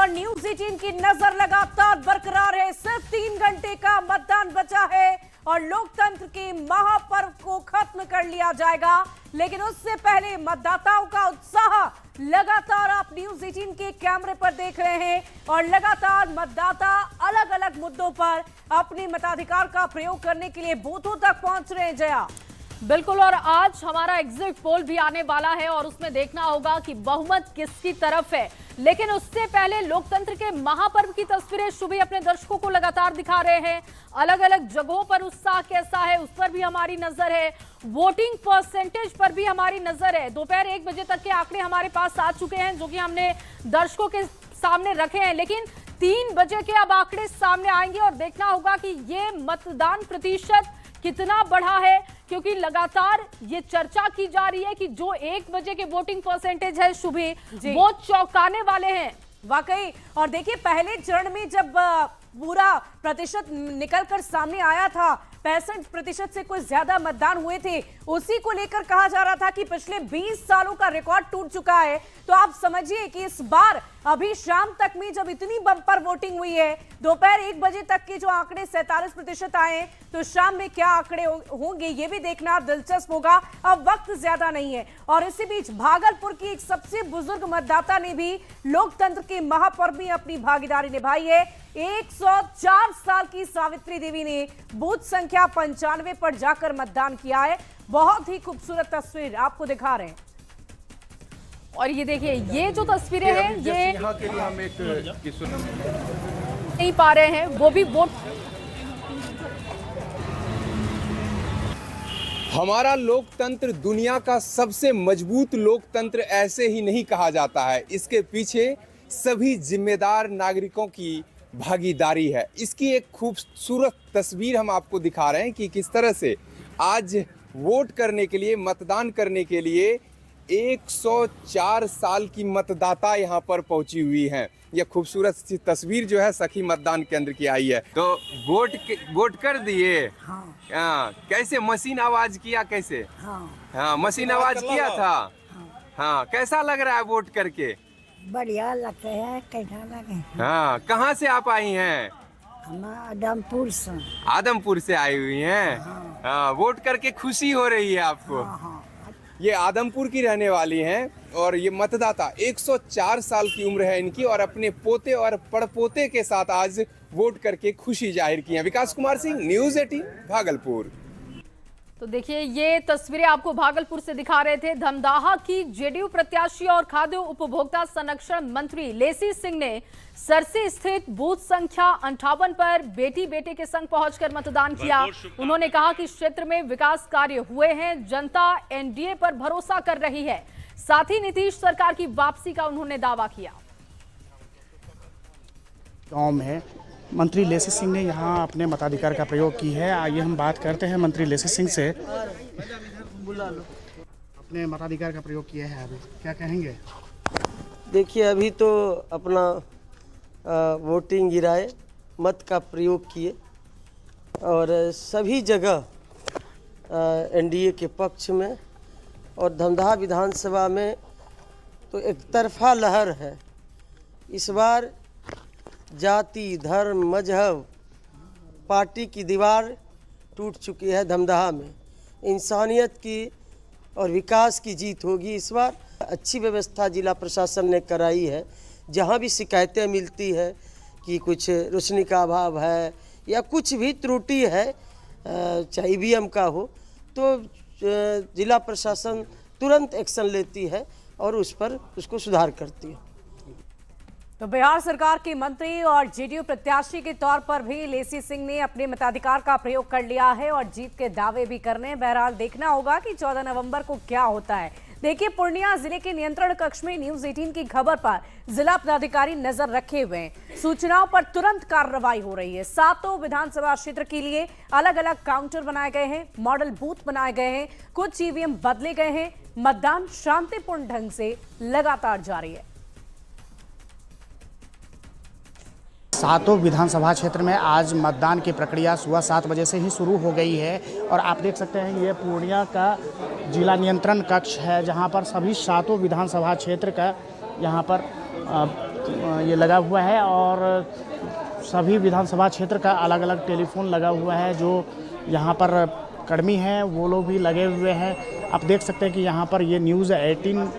और न्यूज 18 की नजर लगातार बरकरार है। सिर्फ 3 घंटे का मतदान बचा है और लोकतंत्र के महापर्व को खत्म कर लिया जाएगा। लेकिन उससे पहले मतदाताओं का उत्साह लगातार आप न्यूज 18 के कैमरे पर देख रहे हैं और लगातार मतदाता अलग अलग मुद्दों पर अपने मताधिकार का प्रयोग करने के लिए बूथों तक पहुंच रहे हैं। जया, बिल्कुल, और आज हमारा एग्जिट पोल भी आने वाला है और उसमें देखना होगा कि बहुमत किसकी तरफ है। लेकिन उससे पहले लोकतंत्र के महापर्व की तस्वीरें शुभी अपने दर्शकों को लगातार दिखा रहे हैं। अलग अलग जगहों पर उत्साह कैसा है उस पर भी हमारी नजर है, वोटिंग परसेंटेज पर भी हमारी नजर है। दोपहर 1 बजे तक के आंकड़े हमारे पास आ चुके हैं जो कि हमने दर्शकों के सामने रखे हैं। लेकिन 3 बजे के अब आंकड़े सामने आएंगे और देखना होगा कि ये मतदान प्रतिशत कितना बढ़ा है, क्योंकि लगातार ये चर्चा की जा रही है कि जो 1 बजे के वोटिंग परसेंटेज है शुभी, वो चौंकाने वाले हैं वाकई। और देखिए, पहले चरण में जब पूरा प्रतिशत निकलकर सामने आया था, 65% से कुछ ज्यादा मतदान हुए थे, उसी को लेकर कहा जा रहा था कि पिछले 20 सालों का रिकॉर्ड टूट चुका है। तो आप समझिए कि इस बार अभी शाम तक में जब इतनी बम्पर वोटिंग हुई है, दोपहर 1 बजे तक के जो आंकड़े 47% आए, तो शाम में क्या आंकड़े होंगे ये भी देखना दिलचस्प होगा। अब वक्त ज्यादा नहीं है। और इसी बीच भागलपुर की एक सबसे बुजुर्ग मतदाता ने भी लोकतंत्र के महापर्व में अपनी भागीदारी निभाई है। 104 साल की सावित्री देवी ने बूथ संख्या 95 पर जाकर मतदान किया है। बहुत ही खूबसूरत तस्वीर आपको दिखा रहे हैं। और ये देखिए, ये जो तस्वीरें हैं ये यहाँ के लिए हम एक नहीं पा रहे हैं, वो भी वोट। हमारा लोकतंत्र दुनिया का सबसे मजबूत लोकतंत्र ऐसे ही नहीं कहा जाता है। इसके पीछे सभी जिम्मेदार नागरिकों की भागीदारी है। इसकी एक खूबसूरत तस्वीर हम आपको दिखा रहे हैं कि किस तरह से आज वोट करने के लिए, मतदान करने के लिए 104 साल की मतदाता यहाँ पर पहुंची हुई हैं। यह खूबसूरत सी तस्वीर जो है सखी मतदान केंद्र की आई है। तो वोट कर दिए? हाँ। कैसे मशीन आवाज किया? कैसे? हाँ, मशीन आवाज किया था। हाँ, कैसा लग रहा है वोट करके? बढ़िया लगता है। कैसा लगे? हाँ, कहाँ से आप आई हैं? हम आदमपुर से। आदमपुर से आई हुई हैं। हाँ, वोट करके खुशी हो रही है आपको? ये आदमपुर की रहने वाली हैं और ये मतदाता 104 साल की उम्र है इनकी और अपने पोते और पड़पोते के साथ आज वोट करके खुशी जाहिर की है। विकास कुमार सिंह, न्यूज 18 भागलपुर। तो देखिए, ये तस्वीरें आपको भागलपुर से दिखा रहे थे। धमदाहा की जेडीयू प्रत्याशी और खाद्य उपभोक्ता संरक्षण मंत्री लेसी सिंह ने सरसी स्थित बूथ संख्या 58 पर बेटी बेटे के संग पहुंचकर मतदान किया। उन्होंने कहा कि क्षेत्र में विकास कार्य हुए हैं, जनता एनडीए पर भरोसा कर रही है। साथ ही नीतीश सरकार की वापसी का उन्होंने दावा किया। गांव में मंत्री लेसी सिंह ने यहाँ अपने मताधिकार का प्रयोग की है। आइए हम बात करते हैं मंत्री लेसी सिंह से। अपने मताधिकार का प्रयोग किया है, अभी क्या कहेंगे? देखिए, अभी तो अपना वोटिंग गिराए, मत का प्रयोग किए और सभी जगह एनडीए के पक्ष में। और धमदाहा विधानसभा में तो एक तरफा लहर है। इस बार जाति, धर्म, मजहब, पार्टी की दीवार टूट चुकी है। धमदाहा में इंसानियत की और विकास की जीत होगी इस बार। अच्छी व्यवस्था जिला प्रशासन ने कराई है। जहां भी शिकायतें मिलती है कि कुछ रोशनी का अभाव है या कुछ भी त्रुटि है, चाहे ईवीएम का हो, तो जिला प्रशासन तुरंत एक्शन लेती है और उस पर उसको सुधार करती है। तो बिहार सरकार के मंत्री और जेडीयू प्रत्याशी के तौर पर भी लेसी सिंह ने अपने मताधिकार का प्रयोग कर लिया है और जीत के दावे भी करने हैं। बहरहाल देखना होगा कि 14 नवंबर को क्या होता है। देखिए, पूर्णिया जिले के नियंत्रण कक्ष में न्यूज 18 की खबर पर जिला पदाधिकारी नजर रखे हुए हैं। सूचनाओं पर तुरंत कार्रवाई हो रही है। 7 विधानसभा क्षेत्र के लिए अलग अलग काउंटर बनाए गए हैं, मॉडल बूथ बनाए गए हैं, कुछ ईवीएम बदले गए हैं। मतदान शांतिपूर्ण ढंग से लगातार जारी है। 7 विधानसभा क्षेत्र में आज मतदान की प्रक्रिया सुबह 7 बजे से ही शुरू हो गई है और आप देख सकते हैं ये पूर्णिया का जिला नियंत्रण कक्ष है, जहां पर सभी 7 विधानसभा क्षेत्र का यहाँ पर ये लगा हुआ है और सभी विधानसभा क्षेत्र का अलग अलग टेलीफोन लगा हुआ है। जो यहाँ पर कर्मी हैं वो लोग भी लगे हुए हैं। आप देख सकते हैं कि यहाँ पर ये न्यूज़ 18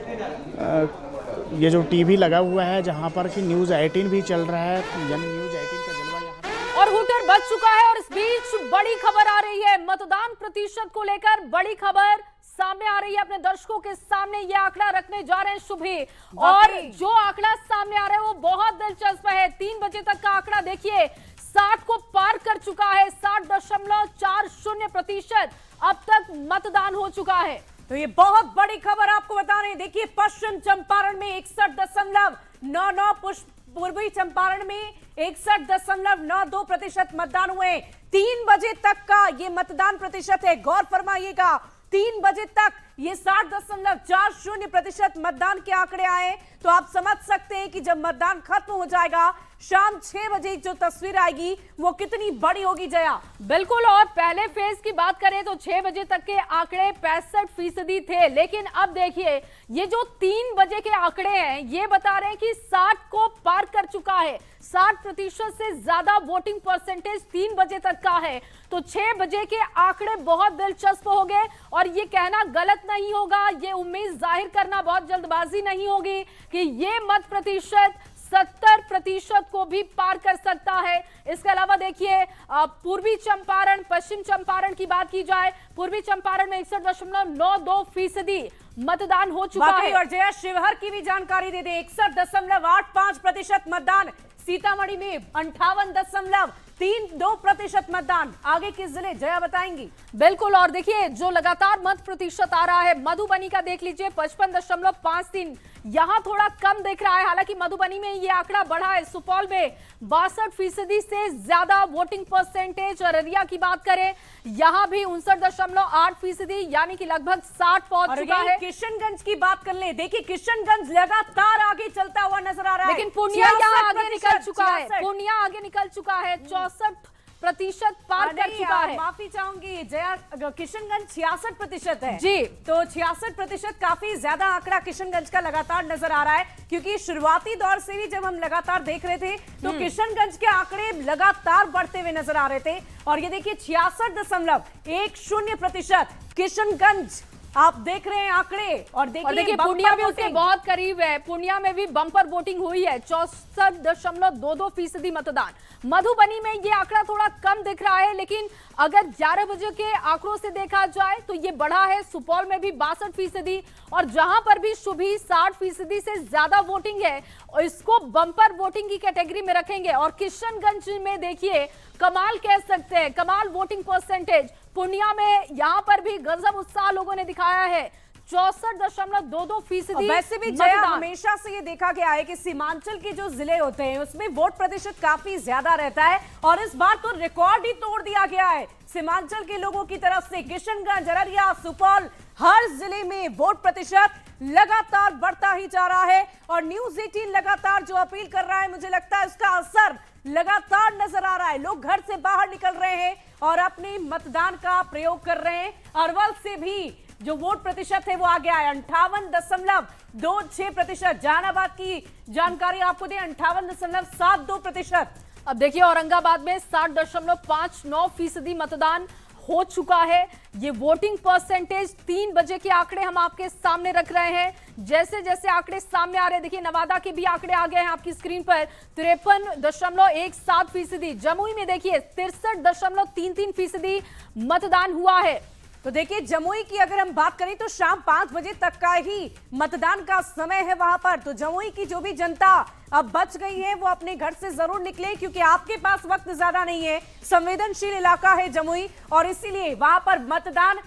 ये जो टीवी लगा हुआ है जहाँ पर कि न्यूज़ 18 भी चल रहा है, यानी न्यूज़ 18 का जलवा यहाँ और हुटर बच चुका है। और इस बीच बड़ी खबर आ रही है, मतदान प्रतिशत को लेकर बड़ी खबर सामने आ रही है। अपने दर्शकों के सामने ये आंकड़ा रखने जा रहे हैं शुभी, और जो आंकड़ा सामने आ रहा है वो बहुत दिलचस्प है। 3 बजे तक का आंकड़ा देखिए 60 को पार कर चुका है। 60.40% अब तक मतदान हो चुका है। तो ये बहुत बड़ी खबर आपको बता रहे हैं। देखिए पश्चिम चंपारण में 61.99, पूर्वी चंपारण में 61.92% मतदान हुए। 3 बजे तक का ये मतदान प्रतिशत है। गौर फरमाइएगा 3 बजे तक ये 60.40% मतदान के आंकड़े आए। तो आप समझ सकते हैं कि जब मतदान खत्म हो जाएगा शाम 6 बजे जो तस्वीर आएगी वो कितनी बड़ी होगी। जया बिल्कुल, और पहले फेज की बात करें तो 6 बजे तक के आंकड़े 65% थे, लेकिन अब देखिए ये जो 3 बजे के आंकड़े हैं ये बता रहे हैं कि 60 को पार कर चुका है। 60% से ज्यादा वोटिंग परसेंटेज 3 बजे तक का है। तो 6 बजे के आंकड़े बहुत दिलचस्प हो गए, और ये कहना गलत नहीं होगा, ये उम्मीद जाहिर करना बहुत जल्दबाजी नहीं होगी कि ये मत प्रतिशत 70% को भी पार कर सकता है। इसके अलावा देखिए पूर्वी चंपारण, पश्चिम चंपारण की बात की जाए, पूर्वी चंपारण में 61.92% मतदान हो चुका है। और जया शिवहर की भी जानकारी दे दे, 61.85% मतदान। सीतामढ़ी में 58.32% मतदान। आगे किस जिले जया बताएंगी? बिल्कुल, और देखिए जो लगातार मत प्रतिशत आ रहा है, मधुबनी का देख लीजिए 55.53, यहां थोड़ा कम दिख रहा है। हालांकि मधुबनी में ये आंकड़ा बढ़ा है। सुपौल में 62% से ज्यादा वोटिंग परसेंटेज। अररिया की बात करें यहां भी 59.8%, यानी कि लगभग 60 पहुंच चुका है। किशनगंज की बात कर ले, देखिए किशनगंज लगातार आगे चलता हुआ नजर आ रहा है, लेकिन पूर्णिया यहां आगे निकल चुका है। पूर्णिया आगे निकल चुका है, 64% पार कर चुका है। माफी चाहूंगी जया, किशनगंज 66% है जी। तो 66% काफी ज्यादा आंकड़ा किशनगंज का लगातार नजर आ रहा है, क्योंकि शुरुआती दौर से भी जब हम लगातार देख रहे थे तो किशनगंज के आंकड़े लगातार बढ़ते हुए नजर आ रहे थे। और ये देखिए 66.10% किशनगंज आप देख रहे हैं आंकड़े। और देखिए पूर्णिया भी उसके बहुत करीब है। पूर्णिया में भी बम्पर वोटिंग हुई है, 64.22% मतदान। मधुबनी में ये आंकड़ा थोड़ा कम दिख रहा है, लेकिन अगर 11 बजे के आंकड़ों से देखा जाए तो ये बढ़ा है। सुपौल में भी 62%, और जहां पर भी शुभी 60% से ज्यादा वोटिंग है और इसको बम्पर वोटिंग की कैटेगरी में रखेंगे। और किशनगंज में देखिए कमाल कह सकते हैं, कमाल वोटिंग परसेंटेज। पूर्णिया में यहां पर भी गजब उत्साह लोगों ने दिखाया है, 64.22%। वैसे भी जया हमेशा से ये देखा गया है कि सीमांचल के जो जिले होते हैं उसमें वोट प्रतिशत काफी ज्यादा रहता है, और इस बार तो रिकॉर्ड ही तोड़ दिया गया है सीमांचल के लोगों की तरफ से। किशनगंज, अररिया, सुपौल, हर जिले में वोट प्रतिशत लगातार बढ़ता ही जा रहा है। और न्यूज़ 18 लगातार जो अपील कर रहा है, मुझे लगता है उसका असर लगातार नजर आ रहा है। लोग घर से बाहर निकल रहे हैं और अपने मतदान का प्रयोग कर रहे हैं। अरवल से भी जो वोट प्रतिशत है वो आ गया है 58.26%। जहानाबाद की जानकारी आपको दें 58.72%। अब देखिए औरंगाबाद में 60.59% मतदान हो चुका है। ये वोटिंग परसेंटेज 3 बजे के आंकड़े हम आपके सामने रख रहे हैं। जैसे जैसे आंकड़े सामने आ रहे हैं, देखिए नवादा के भी आंकड़े आ गए हैं आपकी स्क्रीन पर, 53.17%। जमुई में देखिए 63.33% मतदान हुआ है। तो देखिए जमुई की अगर हम बात करें तो शाम 5 बजे तक का ही मतदान का समय है वहां पर। तो जमुई की जो भी जनता अब बच गई है वो अपने घर से जरूर निकले, क्योंकि आपके पास वक्त ज्यादा नहीं है। संवेदनशील इलाका है जमुई, और इसीलिए वहां पर मतदान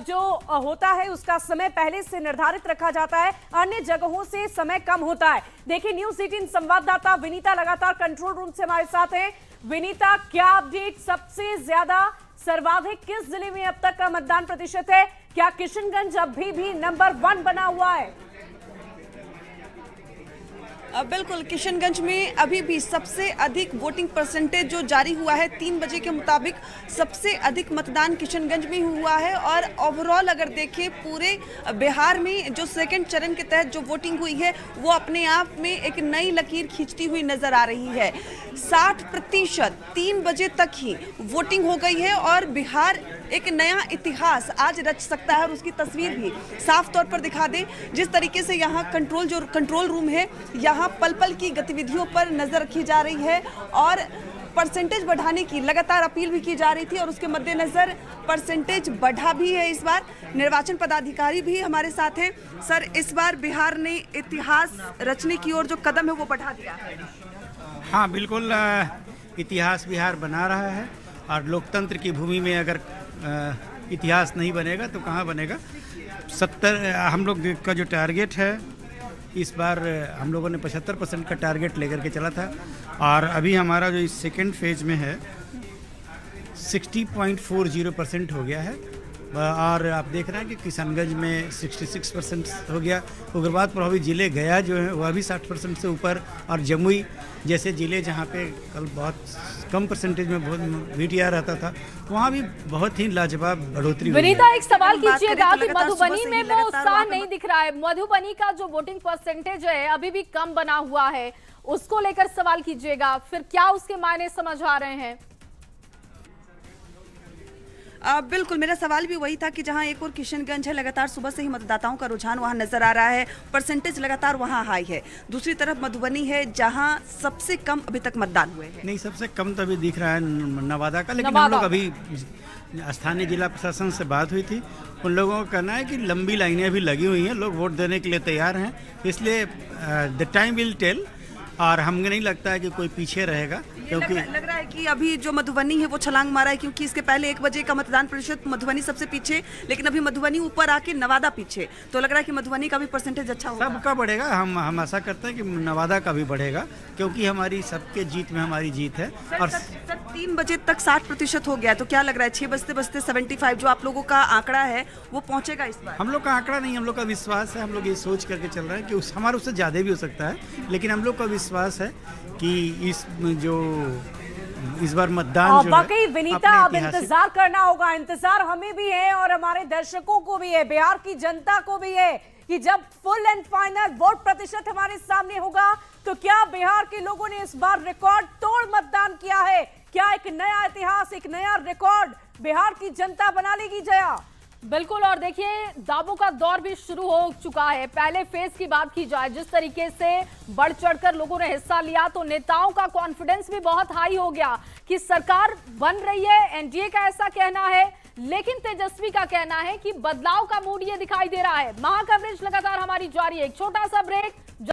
जो होता है उसका समय पहले से निर्धारित रखा जाता है, अन्य जगहों से समय कम होता है। देखिए न्यूज़ 18 संवाददाता विनीता लगातार कंट्रोल रूम से हमारे साथ हैं। विनीता, क्या अपडेट, सबसे ज्यादा सर्वाधिक किस जिले में अब तक का मतदान प्रतिशत है? क्या किशनगंज अभी भी नंबर 1 बना हुआ है? बिल्कुल, किशनगंज में अभी भी सबसे अधिक वोटिंग परसेंटेज जो जारी हुआ है 3 बजे के मुताबिक सबसे अधिक मतदान किशनगंज में हुआ है। और ओवरऑल अगर देखें पूरे बिहार में जो सेकंड चरण के तहत जो वोटिंग हुई है वो अपने आप में एक नई लकीर खींचती हुई नजर आ रही है। 60% 3 बजे तक ही वोटिंग हो गई है और बिहार एक नया इतिहास आज रच सकता है। और उसकी तस्वीर भी साफ तौर पर दिखा दें, जिस तरीके से यहाँ कंट्रोल रूम है, यहाँ पल पल की गतिविधियों पर नजर रखी जा रही है और परसेंटेज बढ़ाने की लगातार अपील भी की जा रही थी और उसके मद्देनजर परसेंटेज बढ़ा भी है। इस बार निर्वाचन पदाधिकारी भी हमारे साथ हैं। सर, इस बार बिहार ने इतिहास रचने की ओर जो कदम है वो बढ़ा दिया है। हाँ, बिल्कुल इतिहास बिहार बना रहा है और लोकतंत्र की भूमि में अगर इतिहास नहीं बनेगा तो कहाँ बनेगा। 70 हम लोग का जो टारगेट है इस बार हम लोगों ने 75% का टारगेट लेकर के चला था और अभी हमारा जो इस सेकेंड फेज में है 60.40% हो गया है। और आप देख रहे हैं कि किशनगंज में 66% हो गया। उग्रवाद प्रभावित जिले गया जो है वह भी 60% से ऊपर और जमुई जैसे ज़िले जहाँ पे कल बहुत कम परसेंटेज में VTR रहता था वहाँ भी बहुत ही लाजवाब बढ़ोतरी हुई है। विनीता, एक सवाल कीजिएगा कि मधुबनी में वो उत्साह नहीं दिख रहा है। मधुबनी का जो वोटिंग परसेंटेज है अभी भी कम बना हुआ है, उसको लेकर सवाल कीजिएगा, फिर क्या उसके मायने समझ आ रहे हैं? बिल्कुल, मेरा सवाल भी वही था कि जहां एक और किशनगंज है, लगातार सुबह से ही मतदाताओं का रुझान वहां नजर आ रहा है, परसेंटेज लगातार वहां हाई है। दूसरी तरफ मधुबनी है जहां सबसे कम अभी तक मतदान हुए हैं। नहीं, सबसे कम तो अभी दिख रहा है नवादा का, लेकिन हम लोग अभी स्थानीय जिला प्रशासन से बात हुई थी, उन लोगों का कहना है कि लंबी लाइनें अभी लगी हुई हैं, लोग वोट देने के लिए तैयार हैं, इसलिए द टाइम विल टेल। और हमें नहीं लगता है कि कोई पीछे रहेगा, क्योंकि लग रहा है कि अभी जो मधुबनी है वो छलांग मारा है, क्योंकि इसके पहले 1 बजे का मतदान प्रतिशत मधुबनी सबसे पीछे, लेकिन अभी मधुबनी ऊपर आके नवादा पीछे, तो लग रहा है कि मधुबनी का भी परसेंटेज अच्छा होगा। सबका बढ़ेगा, हम आशा करते हैं कि नवादा का भी बढ़ेगा, क्योंकि हमारी सबके जीत में हमारी जीत है। और सर 3 बजे तक 60% हो गया, तो क्या लग रहा है 6 बजते बजते 75 जो आप लोगों का आंकड़ा है वो पहुंचेगा इस बार? हम लोग का आंकड़ा नहीं, हम लोग का विश्वास है। हम लोग ये सोच करके चल रहे हैं कि हमारा उससे ज़्यादा भी हो सकता है, लेकिन हम लोग का विश्वास है कि इस बार मतदान जो बाकी विनीता, अब इंतजार करना होगा, इंतजार हमें भी है और हमारे दर्शकों को भी है, बिहार की जनता को भी है कि जब फुल एंड फाइनल वोट प्रतिशत हमारे सामने होगा तो क्या बिहार के लोगों ने इस बार रिकॉर्ड तोड़ मतदान किया है, क्या एक नया इतिहास, एक नया रिकॉर्ड बिहार की जनता बना लेगी? जया, बिल्कुल, और देखिए दावों का दौर भी शुरू हो चुका है। पहले फेज की बात की जाए, जिस तरीके से बढ़ चढ़कर लोगों ने हिस्सा लिया तो नेताओं का कॉन्फिडेंस भी बहुत हाई हो गया कि सरकार बन रही है। एनडीए का ऐसा कहना है, लेकिन तेजस्वी का कहना है कि बदलाव का मूड ये दिखाई दे रहा है। महा कवरेज लगातार हमारी जारी है। एक छोटा सा ब्रेक,